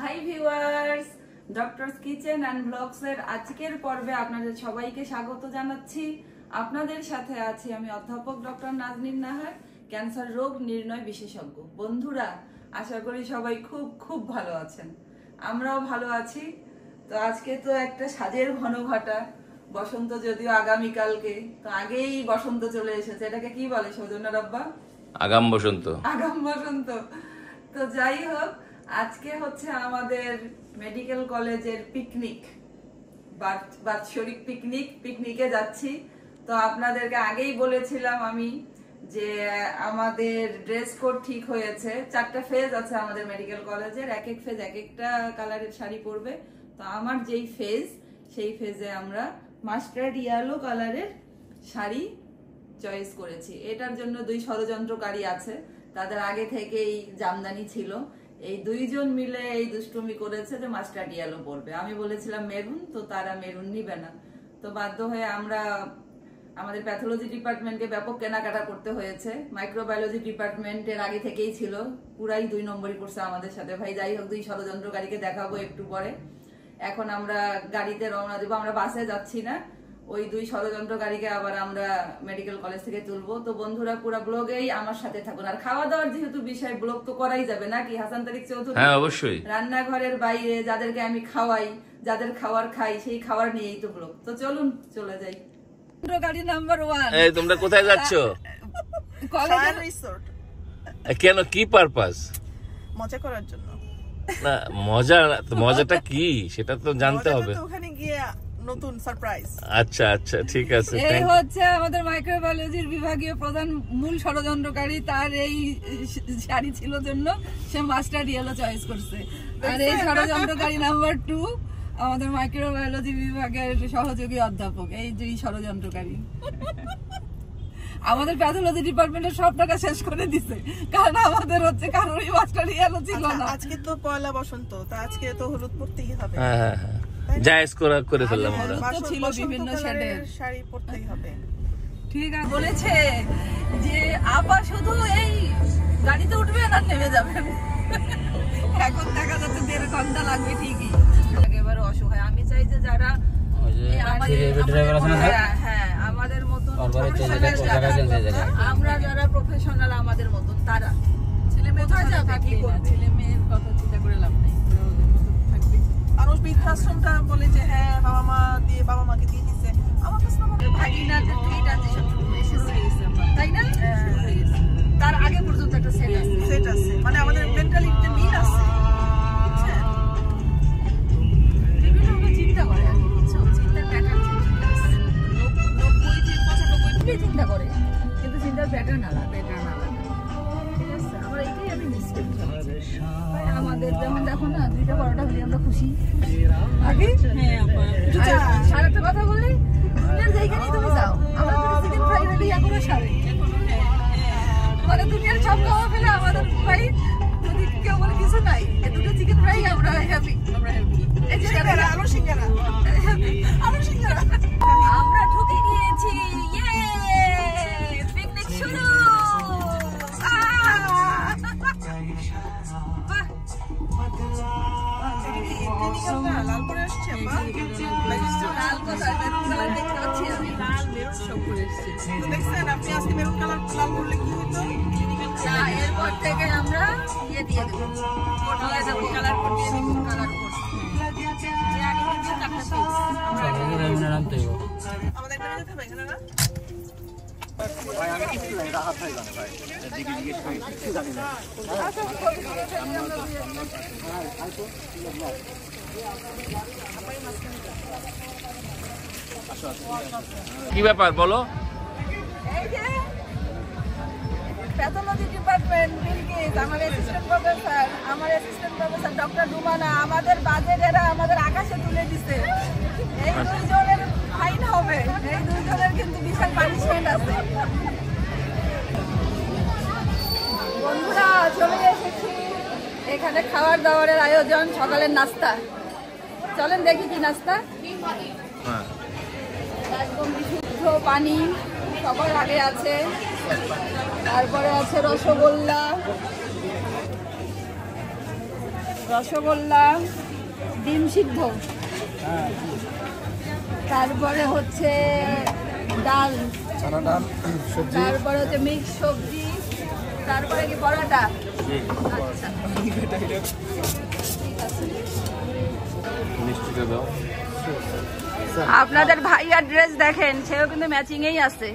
High viewers, doctors kitchen and blogs এর আজকের পর্বে আপনাদের সবাইকে স্বাগত জানাচ্ছি। আপনাদের সাথে আছি আমি অধ্যাপক ডক্টর নাজনীন নাহার, ক্যান্সার রোগ নির্ণয় বিশেষজ্ঞ। বন্ধুরা, আশা করি সবাই খুব খুব ভালো আছেন, আমরাও ভালো আছি। তো আজকে তো একটা সাজের ঘন ঘটা বসন্ত, যদিও আগামীকালকে, তো আগেই বসন্ত চলে এসেছে। এটাকে কি বলে সৌজন্য রাব্বা? আগাম বসন্ত। আগাম বসন্ত। তো যাই হোক, আজকে হচ্ছে আমাদের মেডিকেল কলেজের পিকনিক, বাৎসরিক পিকনিকে যাচ্ছি। তো আপনাদেরকে আগেই বলেছিলাম আমি যে আমাদের ড্রেস কোড ঠিক হয়েছে। 4টা ফেজ আছে আমাদের মেডিকেল কলেজের, এক এক ফেজ এক একটা কালারের শাড়ি পরবে। তো আমার যেই ফেজ, সেই ফেজে আমরা মাস্টার্ড ইয়েলো কালারের শাড়ি চয়েস করেছি। এটার জন্য 2 ষড়যন্ত্রকারী আছে, তাদের আগে থেকেই জামদানি ছিল। এই 2 জন মিলে এই দুষ্টুমি করেছে যে মাস্টার্ড ইয়েলো পরবে। আমি বলেছিলাম মেরুন, তো তারা মেরুন নিবে না। তো বাধ্য হয়ে আমরা আমাদের প্যাথোলজি ডিপার্টমেন্টকে ব্যাপক কেনাকাটা করতে হয়েছে। মাইক্রোবায়োলজি ডিপার্টমেন্টের আগে থেকেই ছিল, পুরাই 2 নম্বরই করছে আমাদের সাথে। ভাই যাই হোক, 2 ষড়যন্ত্রকারীকে দেখাবো একটু পরে। এখন আমরা গাড়িতে রওনা দেবো, আমরা বাসে যাচ্ছি না। ওই 2 ষড়যন্ত্রকারীকে আবার আমরা মেডিকেল কলেজ থেকে তুলবো। তো বন্ধুরা, পুরো ব্লগেই আমার সাথে থাকুন। আর খাওয়া দাওয়ার যেহেতু বিষয়, ব্লগ তো করাই যাবে নাকি হাসান তারিক চৌধুরী? হ্যাঁ, অবশ্যই। রান্নাঘরের বাইরে যাদেরকে আমি খাওয়াই, যাদের খাবার খাই, সেই খাবার নিয়েই তো ব্লগ। তো চলুন চলে যাই। গাড়ি নাম্বার 1। এই তোমরা কোথায় যাচ্ছ? College resort. কেন, কি পারপাস? মজা করার জন্য। না, মজাটা কি সেটা তো জানতে হবে। ওখানে গিয়ে নতুন সারপ্রাইজ। আচ্ছা আচ্ছা, ঠিক আছে। এই হচ্ছে আমাদের মাইক্রোবায়োলজির বিভাগীয় প্রধান মূল ষড়যন্ত্রকারী। তার এই শাড়ি ছিল জন্য সে মাস্টার্ড ইয়েলো চয়েস করছে। আর এই ষড়যন্ত্রকারী নাম্বার 2 আমাদের মাইক্রোবায়োলজি বিভাগের সহযোগী অধ্যাপক। এই যে ষড়যন্ত্রকারী আমাদের প্যাথোলজি ডিপার্টমেন্টের সব টাকা শেষ করে দিছে, কারণ আমাদের হচ্ছে কারোরই মাস্টার্ড ইয়েলো ছিল না। আজকে তো পয়লা বসন্ত, তা আজকে তো হলুদ পরতেই হবে। হ্যাঁ হ্যাঁ হ্যাঁ, জায়েজ করে ফেললাম আমরা। ছিল বিভিন্ন শেডের শাড়ি পরতেই হবে। ঠিক আছে, বলেছে যে আপা শুধু এই গাড়িতে উঠবেন আর নেমে যাবেন। এখন দেখা যাচ্ছে 1.5 ঘন্টা লাগবে ঠিকই। একেবারে অসহায়। আমি চাই যে যারা আমাদের মতন, আমরা যারা প্রফেশনাল আমাদের মতন, তারা ছেলে মেয়ে ছেলে মেয়ের কথা চিন্তা করে লাভ নেই। মানুষ বৃদ্ধাশ্রমটা বলে যে হ্যাঁ বাবা মাকে দিয়ে দিচ্ছে। আমার কাছে ভাগিনা যে টুইট আছে সব শুরু হয়েছে, তাই না? তার আগে পর্যন্ত একটা সেট আছে, মানে আমাদের মেন্টালিটিতে মিল আছে। বিভিন্ন আমরা চিন্তা করে আর কি, বুঝছো? চিন্তার প্যাটার্ন চিন্তা করে, কিন্তু চিন্তার প্যাটার্ন আলাদা। ঠিক আছে, আমরা এটাই আমি মিস করছি। আমাদের যেমন দেখো না, 2টা পরোটা হলে আমরা খুশি। আগে সারাটা কথা বললে দুনিয়ার যেখানেই তুমি যাও, আমরা যদি চিকেন ফ্রাই হলে এখনো সারে, মানে দুনিয়ার সব খাওয়া ফেলে আমাদের ভাই যদি কেউ বলে কিছু নাই, এই 2টো চিকেন ফ্রাই আমরা হ্যাপি। এই যে আমরা ঠকে গিয়েছি। পিকনিক শুরু। লাল করে আসছে, লাল কোথায়? মেরুন কালার দেখতে পাচ্ছি আমি। লাল মেরুন সব করে এসছে। দেখছেন আপনি আজকে মেরুন কালার লাল করলে কি হতো? এরপর থেকে আমরা দিয়ে দেবো কালার কোড দিয়ে দেবো, কালার কোড। আমাদের এখানে যেতে হবে, এখানে না? কি ব্যাপার বলো? এই যে প্যাথোলজি ডিপার্টমেন্ট বিলকিস, আমার অ্যাসিস্ট্যান্ট প্রফেসর ডক্টর রুমানা, আমাদের বাজেট এরা আমাদের আকাশে তুলে দিছে। এই 2 জনের ফাইন হবে, এই 2 জনের কিন্তু বিশাল পানিশমেন্ট আছে। বন্ধুরা, চলে এসেছি এখানে খাবার দাবারের আয়োজন, সকালের নাস্তা। চলেন দেখি কি নাস্তা। একদম বিশুদ্ধ পানি সবার আগে আছে, তারপরে আছে রসগোল্লা, রসগোল্লা, ডিম সিদ্ধ, তারপরে হচ্ছে ডাল, তারপরে হচ্ছে মিক্স সবজি, তারপরে কি পরোটা। আচ্ছা আপনাদের ভাইয়ার ড্রেস দেখেন, সেও কিন্তু ম্যাচিংয়েই আছে।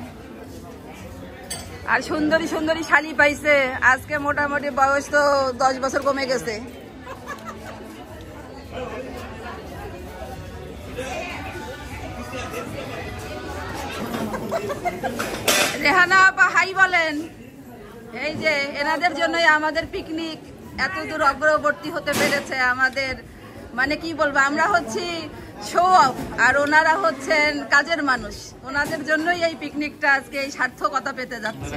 আর সুন্দরী সুন্দরী শালি পাইছে। আজকে মোটামুটি বয়স তো 10 বছর কমে গেছে। রেহানা আপা হাই বলেন। এই যে এনাদের জন্যই আমাদের পিকনিক এত দূর অগ্রবর্তী হতে পেরেছে। আমাদের মানে কি বলবো, আমরা হচ্ছি শো অফ আর ওনারা হচ্ছেন কাজের মানুষ। ওনাদের জন্যই এই পিকনিকটা আজকে এই সার্থকতা পেতে যাচ্ছে।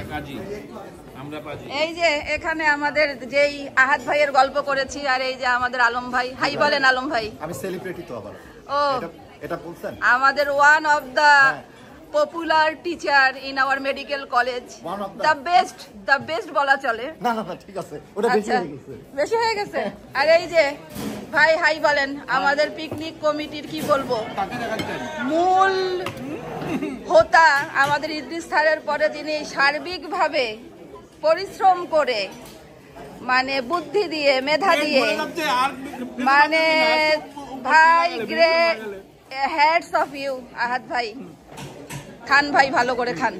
এই যে এখানে আমাদের যেই আহাদ ভাইয়ের গল্প করেছি, আর এই যে আমাদের আলম ভাই, হাই বলেন আলম ভাই। আমি সেলিব্রিটি তো আবার। ও এটা বলছেন, আমাদের one of the popular teacher in our medical college, the best বলা চলে। না না ঠিক আছে, ওটা বেশি হয়ে গেছে, বেশি হয়ে গেছে। আর এই যে ভাই হাই বলেন, আমাদের পিকনিক কমিটির কি বলবো মূল হোতা আমাদের ইদ্রিস স্যারের পরে, যিনি সার্বিকভাবে পরিশ্রম করে মানে বুদ্ধি দিয়ে মেধা দিয়ে মানে ভাই গ্রেট হ্যাটস অফ ইউ আহাদ ভাই। খান ভাই, ভালো করে খান,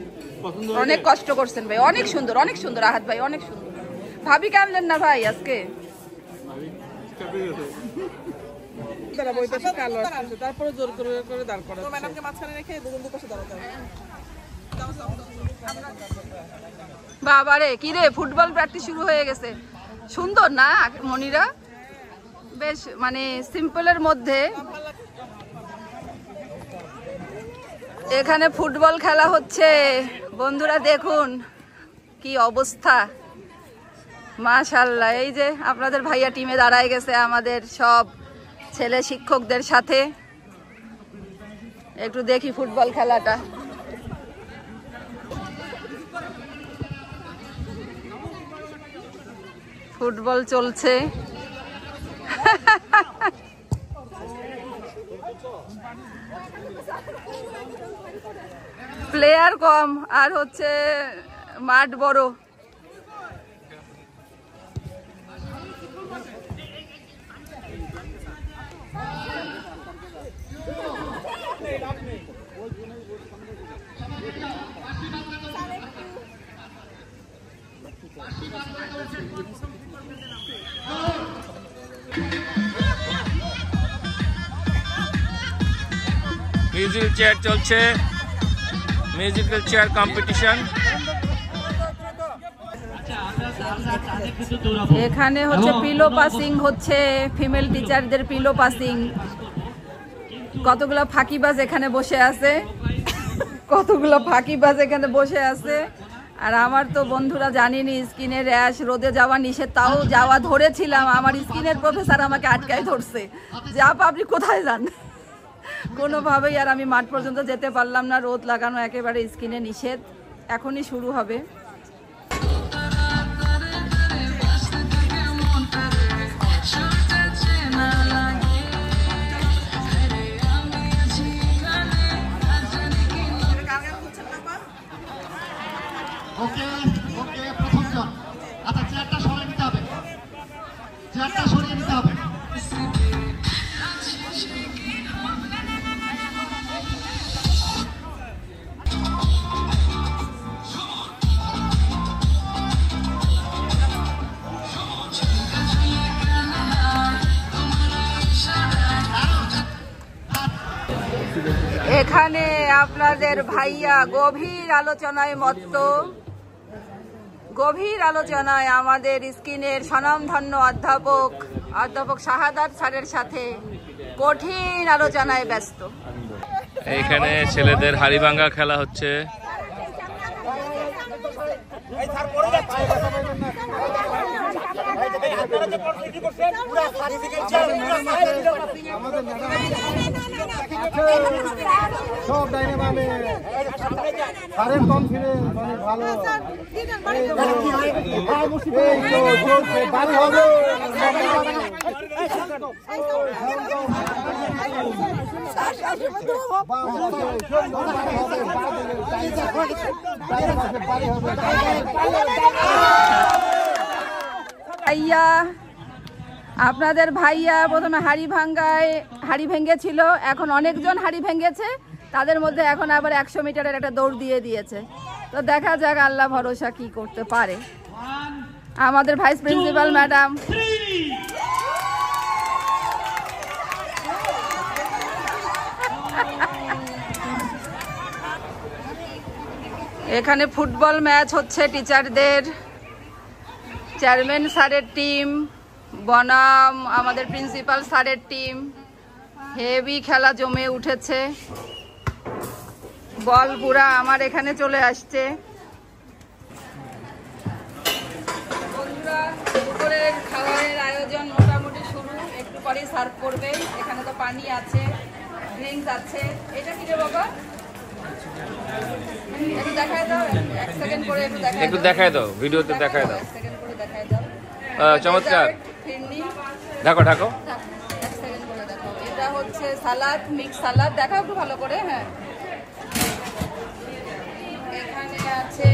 অনেক কষ্ট করছেন ভাই, অনেক সুন্দর অনেক সুন্দর আহাদ ভাই, অনেক সুন্দর। ভাবি কামলেন না ভাই আজকে? তারপরে জোর করে দাঁড় করা ম্যাডামকে মাঝখানে রেখে দুজন দুপাশে দাঁড়াতে হবে। বাবারে কি রে, ফুটবল প্র্যাকটিস শুরু হয়ে গেছে। সুন্দর না মনিরা, বেশ মানে সিম্পলের মধ্যে। এখানে ফুটবল খেলা হচ্ছে বন্ধুরা, দেখুন কি অবস্থা, মাশাআল্লাহ। এই যে আপনাদের ভাইয়া টিমে দাঁড়ায় গেছে আমাদের সব ছেলে শিক্ষকদের সাথে। একটু দেখি ফুটবল খেলাটা। ফুটবল চলছে। প্লেয়ার কম আর হচ্ছে মাঠ বড়। মিউজিক্যাল চেয়ার চলছে, মিউজিক্যাল চেয়ার কম্পিটিশন। এখানে হচ্ছে পিলো পাসিং হচ্ছে, ফিমেল টিচারদের পিলো পাসিং। কতগুলো ফাঁকিবাজ এখানে বসে আছে, কতগুলো ফাঁকিবাজ এখানে বসে আছে। আর আমার তো বন্ধুরা জানিনি স্কিনের র্যাশ, রোদে যাওয়া নিষেধ, তাও যাওয়া ধরেছিলাম। আমার স্কিনের প্রফেসর আমাকে আটকায় ধরছে যে আপনি কোথায় যান। কোনোভাবেই আর আমি মাঠ পর্যন্ত যেতে পারলাম না, রোদ লাগানো একেবারে স্কিনে নিষেধ। এখনই শুরু হবে। ওকে ওকে, প্রথমজন। আচ্ছা, চেয়ারটা সরিয়ে নিতে হবে, চেয়ারটা সরিয়ে নিতে হবে। এখানে আপনাদের ভাইয়া গভীর আলোচনায় মত্ত, গভীর আলোচনায় আমাদের স্কিনের স্বনামধন্য অধ্যাপক শাহাদাত স্যারের সাথে কঠিন আলোচনায় ব্যস্ত। এইখানে ছেলেদের হাড়িভাঙ্গা খেলা হচ্ছে। সব ডাইনে বামে সারের কম ফিরে অনেক ভালো। বাড়ি হবে ভাইয়া, আপনাদের ভাইয়া প্রথমে হাড়ি ভেঙেছিল, এখন অনেকজন হাড়ি ভেঙেছে, তাদের মধ্যে এখন আবার 100 মিটারের একটা দৌড় দিয়ে দিয়েছে। তো দেখা যাক আল্লাহ ভরসা কি করতে পারে। আমাদের ভাইস প্রিন্সিপাল ম্যাডাম এখানে ফুটবল ম্যাচ হচ্ছে টিচারদের, চেয়ারম্যান স্যারের টিম বনাম আমাদের প্রিন্সিপাল স্যারের টিম। হেভি খেলা জমে উঠেছে, বল পুরা আমার এখানে চলে আসছে। বন্ধুরা, দুপুরের খাবারের আয়োজন মোটামুটি শুরু, একটু পরেই সার্ভ করবে। এখানে তো পানি আছে, ড্রিঙ্কস আছে। এটা কি রে বাবা? একটু দেখায় দাও, 1 সেকেন্ড করে একটু দেখায় দাও, ভিডিওতে দেখায় দাও। 1 সেকেন্ড করে দেখায় দাও। চমৎকার, ফিরনি ঢাকো ঢাকো। 1 সেকেন্ড করে দেখাও। এটা হচ্ছে সালাদ, মিক্স সালাদ, দেখাও একটু ভালো করে। হ্যাঁ, এখানে আছে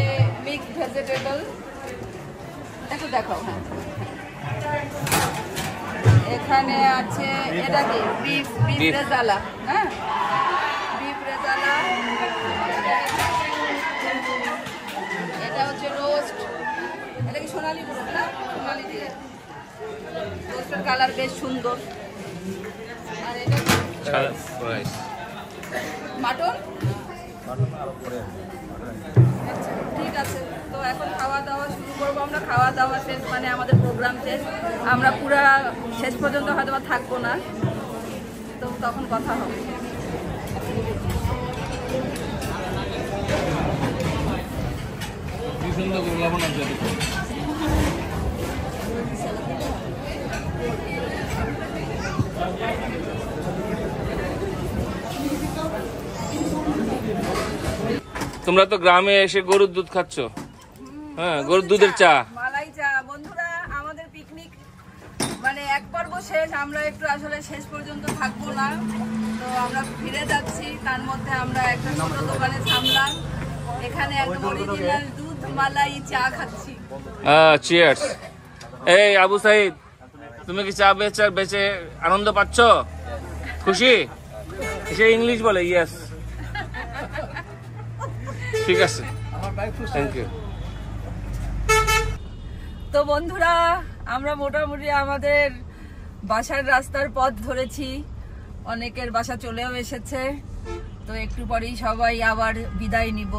মিক্স ভেজিটেবল, একটু দেখাও। হ্যাঁ, এখানে আছে এটা কি বিফ রেজালা। হ্যাঁ, বিফ রেজালা। এটা হচ্ছে রোস্ট, এটা কি সোনালি মোরগ না? সোনালি দিয়ে রোস্টের কালার বেশ সুন্দর। আর এটা মাটন। আচ্ছা, ঠিক আছে। তো এখন খাওয়া দাওয়া শুরু করবো আমরা। খাওয়া দাওয়া শেষ মানে আমাদের প্রোগ্রাম শেষ। আমরা পুরা শেষ পর্যন্ত হয়তো থাকবো না, তো তখন কথা হবে। তোমরা তো গ্রামে এসে গরুর দুধ খাচ্ছ। হ্যাঁ, গরুর দুধের চা, মালাই চা। বন্ধুরা, আমাদের পিকনিক মানে এক পর্ব শেষ। আমরা একটু আসলে শেষ পর্যন্ত থাকবো না, তো আমরা ফিরে যাচ্ছি। তার মধ্যে আমরা একটা ছোট দোকানে থামলাম, এখানে একদম অরিজিনাল দুধ মালাই চা খাচ্ছি। চিয়ার্স। এই আবু সাইদ, তুমি কি চা বেচে আনন্দ পাচ্ছ? খুশি? সে ইংলিশ বলে ইয়েস। ঠিক আছে, থ্যাংক ইউ। তো বন্ধুরা, আমরা মোটামুটি আমাদের বাসার রাস্তার পথ ধরেছি, অনেকের বাসা চলেও এসেছে। তো একটু পরেই সবাই আবার বিদায় নিব।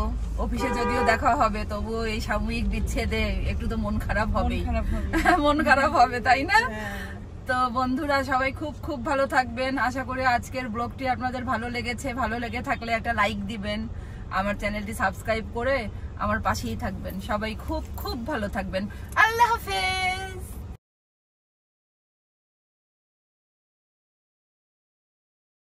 অফিসে যদিও দেখা হবে, তবুও এই সাময়িক বিচ্ছেদে একটু তো মন খারাপ হবে, মন খারাপ হবে, তাই না? তো বন্ধুরা, সবাই খুব খুব ভালো থাকবেন। আশা করি আজকের ব্লগটি আপনাদের ভালো লেগেছে। ভালো লেগে থাকলে একটা লাইক দিবেন, আমার চ্যানেলটি সাবস্ক্রাইব করে আমার পাশেই থাকবেন। সবাই খুব খুব ভালো থাকবেন। আল্লাহ হাফেজ।